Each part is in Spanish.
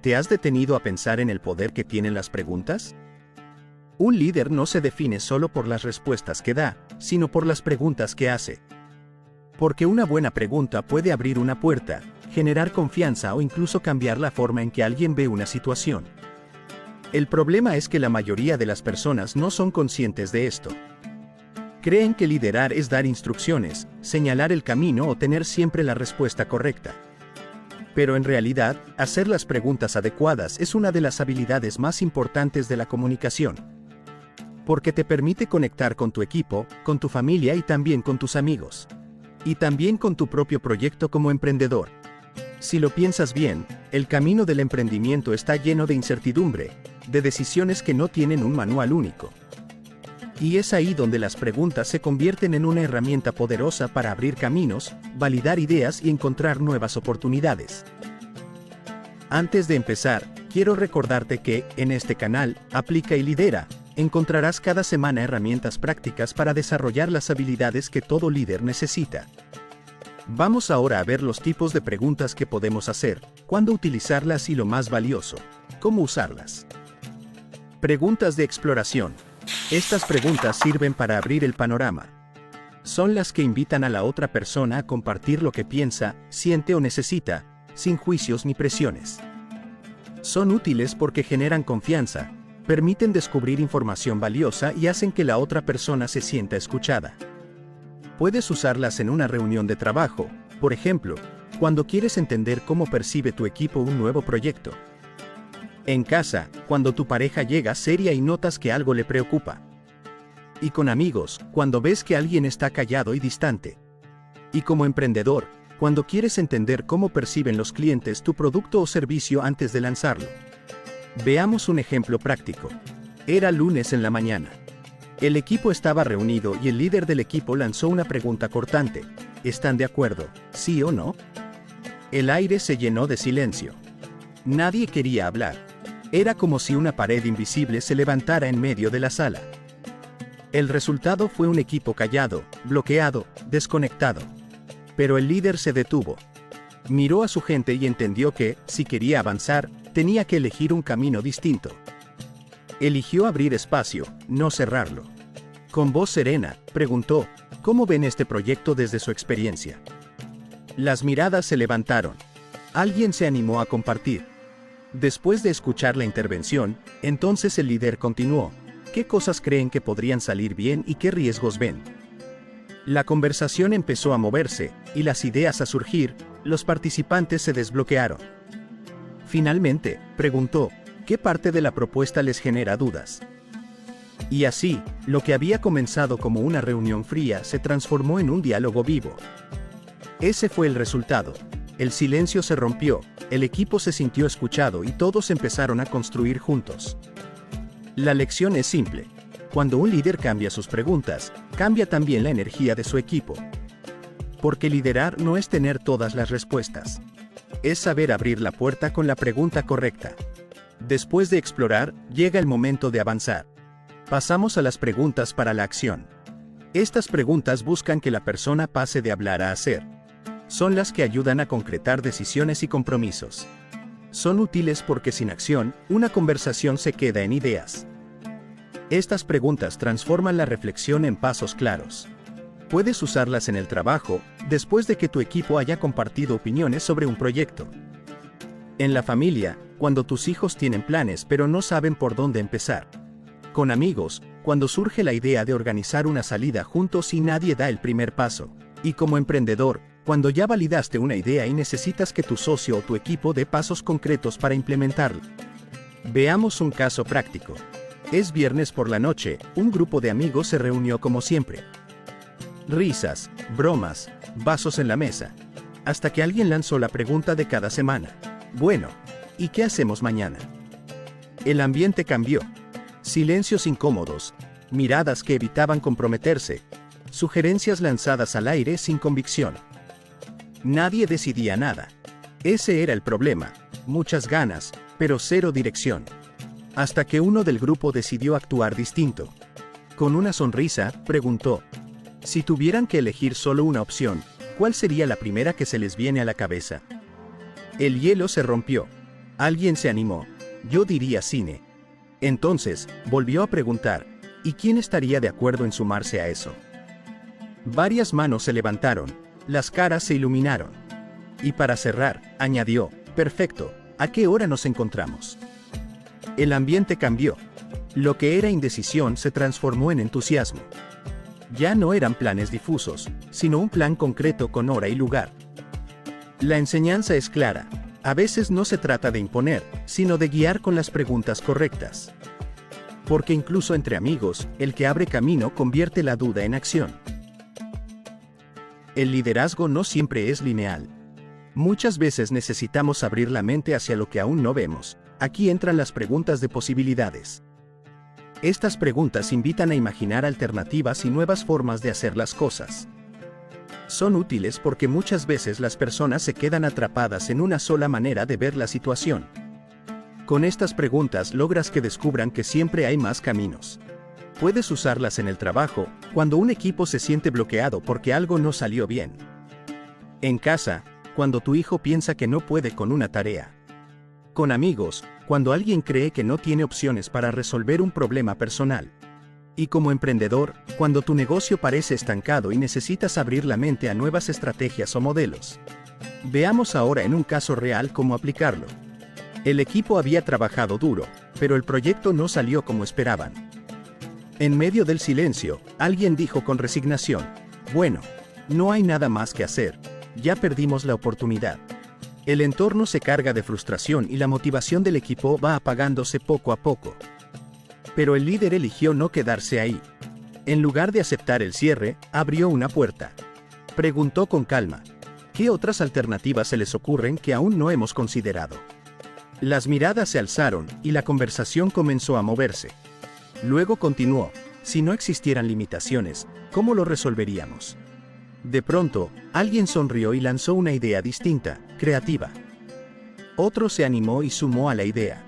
¿Te has detenido a pensar en el poder que tienen las preguntas? Un líder no se define solo por las respuestas que da, sino por las preguntas que hace. Porque una buena pregunta puede abrir una puerta, generar confianza o incluso cambiar la forma en que alguien ve una situación. El problema es que la mayoría de las personas no son conscientes de esto. Creen que liderar es dar instrucciones, señalar el camino o tener siempre la respuesta correcta. Pero en realidad, hacer las preguntas adecuadas es una de las habilidades más importantes de la comunicación. Porque te permite conectar con tu equipo, con tu familia y también con tus amigos. Y también con tu propio proyecto como emprendedor. Si lo piensas bien, el camino del emprendimiento está lleno de incertidumbre, de decisiones que no tienen un manual único. Y es ahí donde las preguntas se convierten en una herramienta poderosa para abrir caminos, validar ideas y encontrar nuevas oportunidades. Antes de empezar, quiero recordarte que, en este canal, Aplica y Lidera, encontrarás cada semana herramientas prácticas para desarrollar las habilidades que todo líder necesita. Vamos ahora a ver los tipos de preguntas que podemos hacer, cuándo utilizarlas y lo más valioso, cómo usarlas. Preguntas de exploración. Estas preguntas sirven para abrir el panorama. Son las que invitan a la otra persona a compartir lo que piensa, siente o necesita, sin juicios ni presiones. Son útiles porque generan confianza, permiten descubrir información valiosa y hacen que la otra persona se sienta escuchada. Puedes usarlas en una reunión de trabajo, por ejemplo, cuando quieres entender cómo percibe tu equipo un nuevo proyecto. En casa, cuando tu pareja llega seria y notas que algo le preocupa. Y con amigos, cuando ves que alguien está callado y distante. Y como emprendedor, cuando quieres entender cómo perciben los clientes tu producto o servicio antes de lanzarlo. Veamos un ejemplo práctico. Era lunes en la mañana. El equipo estaba reunido y el líder del equipo lanzó una pregunta cortante. ¿Están de acuerdo, sí o no? El aire se llenó de silencio. Nadie quería hablar. Era como si una pared invisible se levantara en medio de la sala. El resultado fue un equipo callado, bloqueado, desconectado. Pero el líder se detuvo. Miró a su gente y entendió que, si quería avanzar, tenía que elegir un camino distinto. Eligió abrir espacio, no cerrarlo. Con voz serena, preguntó, ¿cómo ven este proyecto desde su experiencia? Las miradas se levantaron. Alguien se animó a compartir. Después de escuchar la intervención, entonces el líder continuó, ¿qué cosas creen que podrían salir bien y qué riesgos ven? La conversación empezó a moverse, y las ideas a surgir, los participantes se desbloquearon. Finalmente, preguntó, ¿qué parte de la propuesta les genera dudas? Y así, lo que había comenzado como una reunión fría se transformó en un diálogo vivo. Ese fue el resultado. El silencio se rompió, el equipo se sintió escuchado y todos empezaron a construir juntos. La lección es simple. Cuando un líder cambia sus preguntas, cambia también la energía de su equipo. Porque liderar no es tener todas las respuestas. Es saber abrir la puerta con la pregunta correcta. Después de explorar, llega el momento de avanzar. Pasamos a las preguntas para la acción. Estas preguntas buscan que la persona pase de hablar a hacer. Son las que ayudan a concretar decisiones y compromisos. Son útiles porque sin acción, una conversación se queda en ideas. Estas preguntas transforman la reflexión en pasos claros. Puedes usarlas en el trabajo, después de que tu equipo haya compartido opiniones sobre un proyecto. En la familia, cuando tus hijos tienen planes pero no saben por dónde empezar. Con amigos, cuando surge la idea de organizar una salida juntos y nadie da el primer paso. Y como emprendedor, cuando ya validaste una idea y necesitas que tu socio o tu equipo dé pasos concretos para implementarla. Veamos un caso práctico. Es viernes por la noche, un grupo de amigos se reunió como siempre. Risas, bromas, vasos en la mesa. Hasta que alguien lanzó la pregunta de cada semana. Bueno, ¿y qué hacemos mañana? El ambiente cambió. Silencios incómodos, miradas que evitaban comprometerse, sugerencias lanzadas al aire sin convicción. Nadie decidía nada. Ese era el problema, muchas ganas, pero cero dirección. Hasta que uno del grupo decidió actuar distinto. Con una sonrisa, preguntó, si tuvieran que elegir solo una opción, ¿cuál sería la primera que se les viene a la cabeza? El hielo se rompió. Alguien se animó. Yo diría cine. Entonces, volvió a preguntar, ¿y quién estaría de acuerdo en sumarse a eso? Varias manos se levantaron, las caras se iluminaron. Y para cerrar, añadió, perfecto, ¿a qué hora nos encontramos? El ambiente cambió. Lo que era indecisión se transformó en entusiasmo. Ya no eran planes difusos, sino un plan concreto con hora y lugar. La enseñanza es clara. A veces no se trata de imponer, sino de guiar con las preguntas correctas. Porque incluso entre amigos, el que abre camino convierte la duda en acción. El liderazgo no siempre es lineal. Muchas veces necesitamos abrir la mente hacia lo que aún no vemos. Aquí entran las preguntas de posibilidades. Estas preguntas invitan a imaginar alternativas y nuevas formas de hacer las cosas. Son útiles porque muchas veces las personas se quedan atrapadas en una sola manera de ver la situación. Con estas preguntas logras que descubran que siempre hay más caminos. Puedes usarlas en el trabajo, cuando un equipo se siente bloqueado porque algo no salió bien. En casa, cuando tu hijo piensa que no puede con una tarea. Con amigos, cuando alguien cree que no tiene opciones para resolver un problema personal. Y como emprendedor, cuando tu negocio parece estancado y necesitas abrir la mente a nuevas estrategias o modelos. Veamos ahora en un caso real cómo aplicarlo. El equipo había trabajado duro, pero el proyecto no salió como esperaban. En medio del silencio, alguien dijo con resignación, bueno, no hay nada más que hacer, ya perdimos la oportunidad. El entorno se carga de frustración y la motivación del equipo va apagándose poco a poco. Pero el líder eligió no quedarse ahí. En lugar de aceptar el cierre, abrió una puerta. Preguntó con calma, ¿qué otras alternativas se les ocurren que aún no hemos considerado? Las miradas se alzaron y la conversación comenzó a moverse. Luego continuó, si no existieran limitaciones, ¿cómo lo resolveríamos? De pronto, alguien sonrió y lanzó una idea distinta, creativa. Otro se animó y sumó a la idea.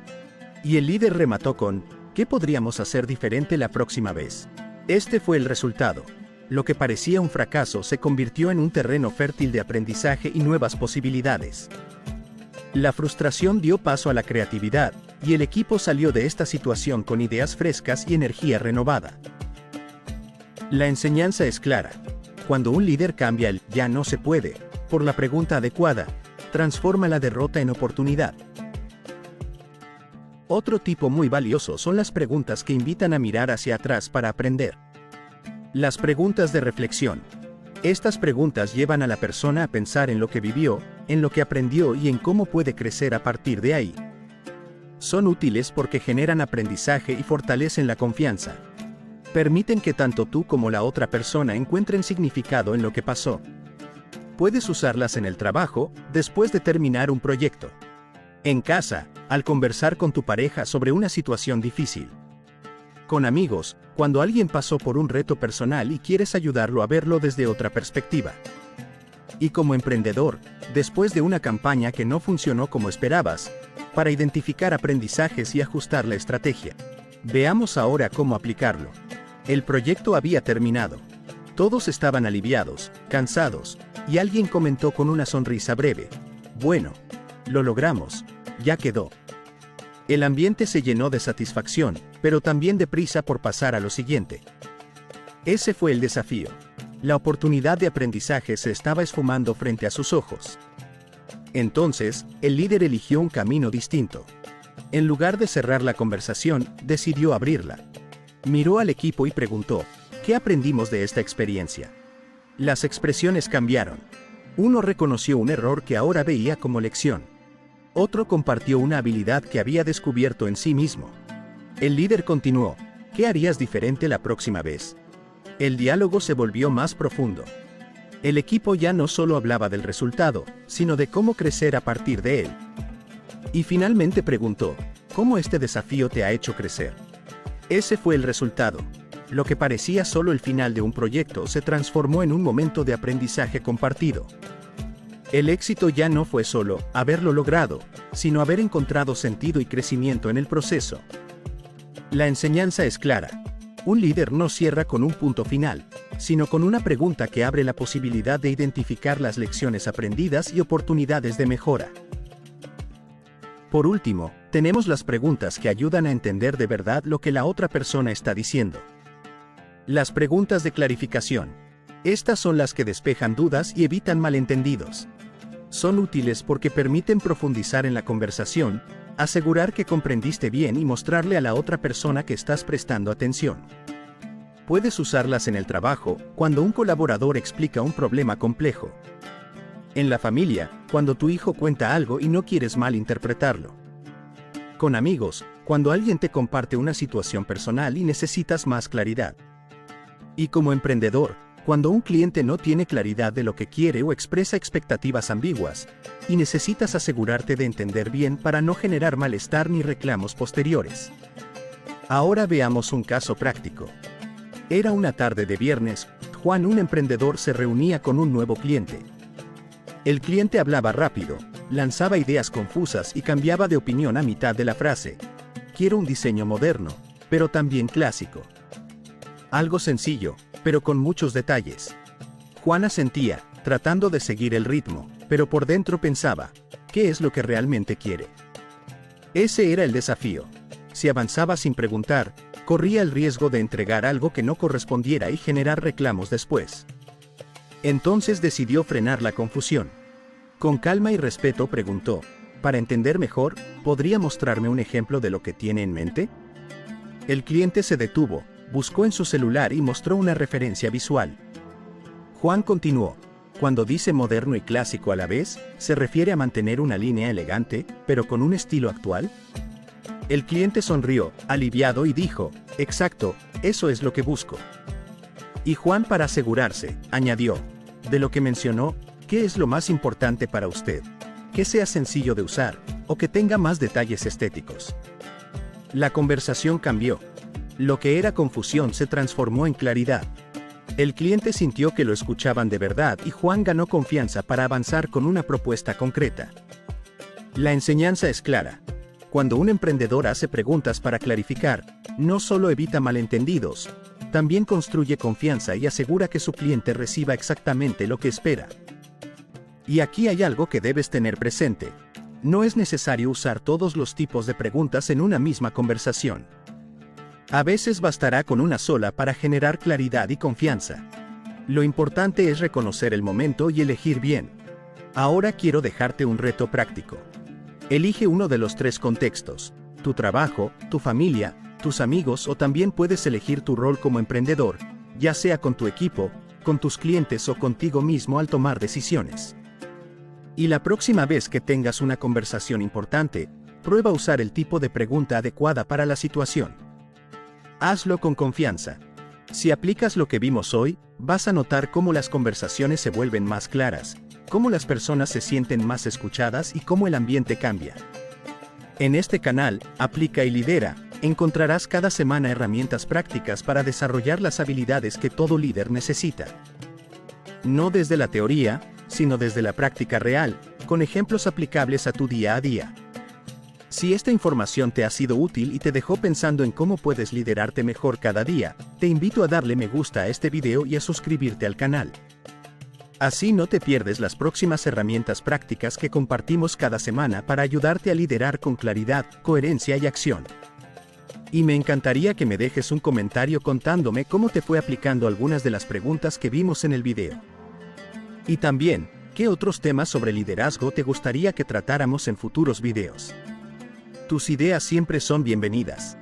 Y el líder remató con, ¿qué podríamos hacer diferente la próxima vez? Este fue el resultado. Lo que parecía un fracaso se convirtió en un terreno fértil de aprendizaje y nuevas posibilidades. La frustración dio paso a la creatividad, y el equipo salió de esta situación con ideas frescas y energía renovada. La enseñanza es clara. Cuando un líder cambia el «ya no se puede» por la pregunta adecuada, transforma la derrota en oportunidad. Otro tipo muy valioso son las preguntas que invitan a mirar hacia atrás para aprender. Las preguntas de reflexión. Estas preguntas llevan a la persona a pensar en lo que vivió, en lo que aprendió y en cómo puede crecer a partir de ahí. Son útiles porque generan aprendizaje y fortalecen la confianza. Permiten que tanto tú como la otra persona encuentren significado en lo que pasó. Puedes usarlas en el trabajo, después de terminar un proyecto. En casa, al conversar con tu pareja sobre una situación difícil. Con amigos, cuando alguien pasó por un reto personal y quieres ayudarlo a verlo desde otra perspectiva. Y como emprendedor, después de una campaña que no funcionó como esperabas, para identificar aprendizajes y ajustar la estrategia. Veamos ahora cómo aplicarlo. El proyecto había terminado. Todos estaban aliviados, cansados, y alguien comentó con una sonrisa breve, bueno, lo logramos, ya quedó. El ambiente se llenó de satisfacción, pero también de prisa por pasar a lo siguiente. Ese fue el desafío. La oportunidad de aprendizaje se estaba esfumando frente a sus ojos. Entonces, el líder eligió un camino distinto. En lugar de cerrar la conversación, decidió abrirla. Miró al equipo y preguntó, ¿qué aprendimos de esta experiencia? Las expresiones cambiaron. Uno reconoció un error que ahora veía como lección. Otro compartió una habilidad que había descubierto en sí mismo. El líder continuó, ¿qué harías diferente la próxima vez? El diálogo se volvió más profundo. El equipo ya no solo hablaba del resultado, sino de cómo crecer a partir de él. Y finalmente preguntó, ¿cómo este desafío te ha hecho crecer? Ese fue el resultado. Lo que parecía solo el final de un proyecto se transformó en un momento de aprendizaje compartido. El éxito ya no fue solo haberlo logrado, sino haber encontrado sentido y crecimiento en el proceso. La enseñanza es clara. Un líder no cierra con un punto final, sino con una pregunta que abre la posibilidad de identificar las lecciones aprendidas y oportunidades de mejora. Por último, tenemos las preguntas que ayudan a entender de verdad lo que la otra persona está diciendo. Las preguntas de clarificación. Estas son las que despejan dudas y evitan malentendidos. Son útiles porque permiten profundizar en la conversación, asegurar que comprendiste bien y mostrarle a la otra persona que estás prestando atención. Puedes usarlas en el trabajo, cuando un colaborador explica un problema complejo. En la familia, cuando tu hijo cuenta algo y no quieres malinterpretarlo. Con amigos, cuando alguien te comparte una situación personal y necesitas más claridad. Y como emprendedor, cuando un cliente no tiene claridad de lo que quiere o expresa expectativas ambiguas, y necesitas asegurarte de entender bien para no generar malestar ni reclamos posteriores. Ahora veamos un caso práctico. Era una tarde de viernes, Juan, un emprendedor, se reunía con un nuevo cliente. El cliente hablaba rápido, lanzaba ideas confusas y cambiaba de opinión a mitad de la frase. Quiero un diseño moderno, pero también clásico. Algo sencillo, pero con muchos detalles. Juan asentía, tratando de seguir el ritmo, pero por dentro pensaba, ¿qué es lo que realmente quiere? Ese era el desafío. Si avanzaba sin preguntar, corría el riesgo de entregar algo que no correspondiera y generar reclamos después. Entonces decidió frenar la confusión. Con calma y respeto preguntó, para entender mejor, ¿podría mostrarme un ejemplo de lo que tiene en mente? El cliente se detuvo, buscó en su celular y mostró una referencia visual. Juan continuó, cuando dice moderno y clásico a la vez, ¿se refiere a mantener una línea elegante, pero con un estilo actual? El cliente sonrió, aliviado, y dijo, exacto, eso es lo que busco. Y Juan, para asegurarse, añadió, de lo que mencionó, ¿qué es lo más importante para usted? Que sea sencillo de usar, o que tenga más detalles estéticos. La conversación cambió. Lo que era confusión se transformó en claridad. El cliente sintió que lo escuchaban de verdad y Juan ganó confianza para avanzar con una propuesta concreta. La enseñanza es clara. Cuando un emprendedor hace preguntas para clarificar, no solo evita malentendidos, también construye confianza y asegura que su cliente reciba exactamente lo que espera. Y aquí hay algo que debes tener presente. No es necesario usar todos los tipos de preguntas en una misma conversación. A veces bastará con una sola para generar claridad y confianza. Lo importante es reconocer el momento y elegir bien. Ahora quiero dejarte un reto práctico. Elige uno de los 3 contextos: tu trabajo, tu familia, tus amigos, o también puedes elegir tu rol como emprendedor, ya sea con tu equipo, con tus clientes o contigo mismo al tomar decisiones. Y la próxima vez que tengas una conversación importante, prueba a usar el tipo de pregunta adecuada para la situación. Hazlo con confianza. Si aplicas lo que vimos hoy, vas a notar cómo las conversaciones se vuelven más claras, cómo las personas se sienten más escuchadas y cómo el ambiente cambia. En este canal, Aplica y Lidera, encontrarás cada semana herramientas prácticas para desarrollar las habilidades que todo líder necesita. No desde la teoría, sino desde la práctica real, con ejemplos aplicables a tu día a día. Si esta información te ha sido útil y te dejó pensando en cómo puedes liderarte mejor cada día, te invito a darle me gusta a este video y a suscribirte al canal. Así no te pierdes las próximas herramientas prácticas que compartimos cada semana para ayudarte a liderar con claridad, coherencia y acción. Y me encantaría que me dejes un comentario contándome cómo te fue aplicando algunas de las preguntas que vimos en el video. Y también, ¿qué otros temas sobre liderazgo te gustaría que tratáramos en futuros videos? Tus ideas siempre son bienvenidas.